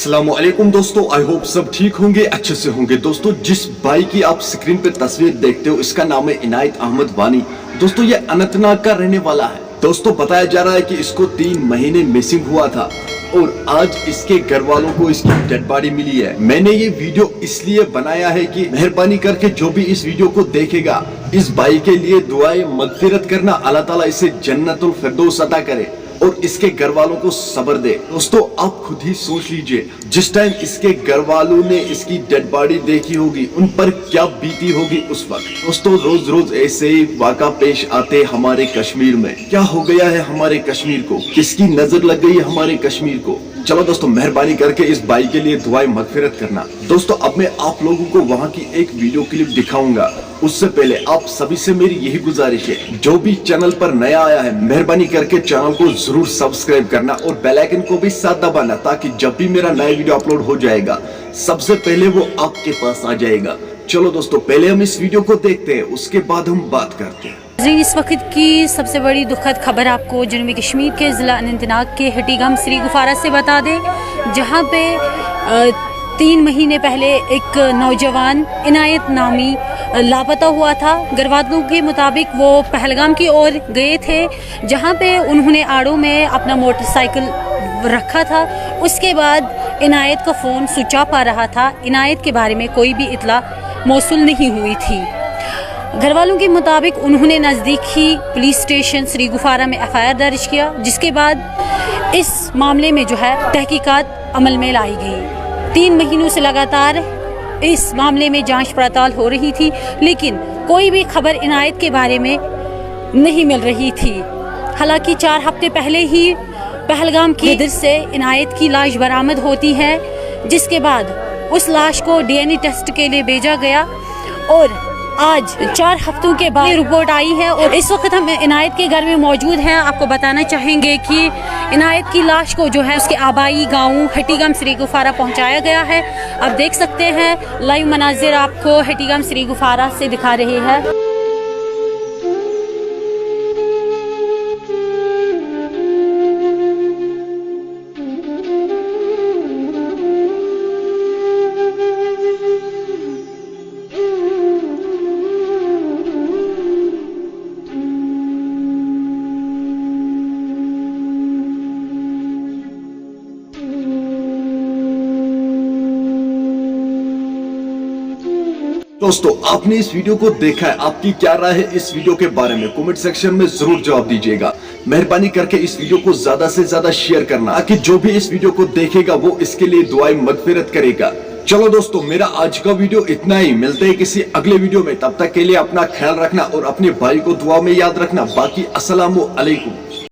अस्सलामुअलैकुम दोस्तों, I hope सब ठीक होंगे, अच्छे से होंगे। दोस्तों, जिस भाई की आप स्क्रीन पे तस्वीर देखते हो, इसका नाम है इनायत अहमद वानी। दोस्तों, ये अनंतनाग का रहने वाला है। दोस्तों, बताया जा रहा है कि इसको 3 महीने मिसिंग हुआ था और आज इसके घर वालों को इसकी डेड बॉडी मिली है। मैंने ये वीडियो इसलिए बनाया है कि मेहरबानी करके जो भी इस वीडियो को देखेगा, इस भाई के लिए दुआएं मगफिरत करना, अल्लाह ताला इसे जन्नतुल फिरदौस अता करे और इसके घर वालों को सब्र दे। दोस्तों, आप खुद ही सोच लीजिए, जिस टाइम इसके घर वालों ने इसकी डेड बॉडी देखी होगी, उन पर क्या बीती होगी उस वक्त। दोस्तों, रोज रोज ऐसे ही वाक़ा पेश आते हमारे कश्मीर में। क्या हो गया है हमारे कश्मीर को? किसकी नजर लग गई है हमारे कश्मीर को? चलो दोस्तों, मेहरबानी करके इस भाई के लिए दुआएं मगफिरत करना। दोस्तों, अब मैं आप लोगों को वहाँ की एक वीडियो क्लिप दिखाऊंगा। उससे पहले आप सभी से मेरी यही गुजारिश है, जो भी चैनल पर नया आया है, मेहरबानी करके चैनल को जरूर सब्सक्राइब करना और बेल आइकन को भी साथ दबाना, ताकि जब भी मेरा नया वीडियो अपलोड हो जाएगा, सबसे पहले वो आपके पास आ जाएगा। चलो दोस्तों, पहले हम इस वीडियो को देखते हैं, उसके बाद हम बात करते हैं। इस वक्त की सबसे बड़ी दुखद खबर आपको जनूबी कश्मीर के ज़िला अनंतनाग के हटीगम श्री गुफारा से बता दें, जहां पे 3 महीने पहले एक नौजवान इनायत नामी लापता हुआ था। घरवालों के मुताबिक वो पहलगाम की ओर गए थे, जहां पे उन्होंने आड़ों में अपना मोटरसाइकिल रखा था। उसके बाद इनायत का फ़ोन स्विच ऑफ आ रहा था। इनायत के बारे में कोई भी इतला मौसूल नहीं हुई थी। घरवालों के मुताबिक उन्होंने नज़दीकी पुलिस स्टेशन श्री गुफारा में FIR दर्ज किया, जिसके बाद इस मामले में जो है तहकीकात अमल में लाई गई। 3 महीनों से लगातार इस मामले में जांच पड़ताल हो रही थी, लेकिन कोई भी खबर इनायत के बारे में नहीं मिल रही थी। हालांकि 4 हफ्ते पहले ही पहलगाम की इधर से इनायत की लाश बरामद होती है, जिसके बाद उस लाश को DNA टेस्ट के लिए भेजा गया और आज 4 हफ्तों के बाद रिपोर्ट आई है। और इस वक्त हम इनायत के घर में मौजूद हैं। आपको बताना चाहेंगे कि इनायत की लाश को जो है उसके आबाई गांव हटीगम श्री गुफारा पहुंचाया गया है। आप देख सकते हैं, लाइव मनाजिर आपको हटीगम श्री गुफारा से दिखा रहे हैं। दोस्तों, आपने इस वीडियो को देखा है, आपकी क्या राय है इस वीडियो के बारे में? कमेंट सेक्शन में जरूर जवाब दीजिएगा। मेहरबानी करके इस वीडियो को ज्यादा से ज्यादा शेयर करना, ताकि जो भी इस वीडियो को देखेगा वो इसके लिए दुआएं मगफिरत करेगा। चलो दोस्तों, मेरा आज का वीडियो इतना ही। मिलते हैं किसी अगले वीडियो में, तब तक के लिए अपना ख्याल रखना और अपने भाई को दुआ में याद रखना। बाकी अस्सलामु अलैकुम।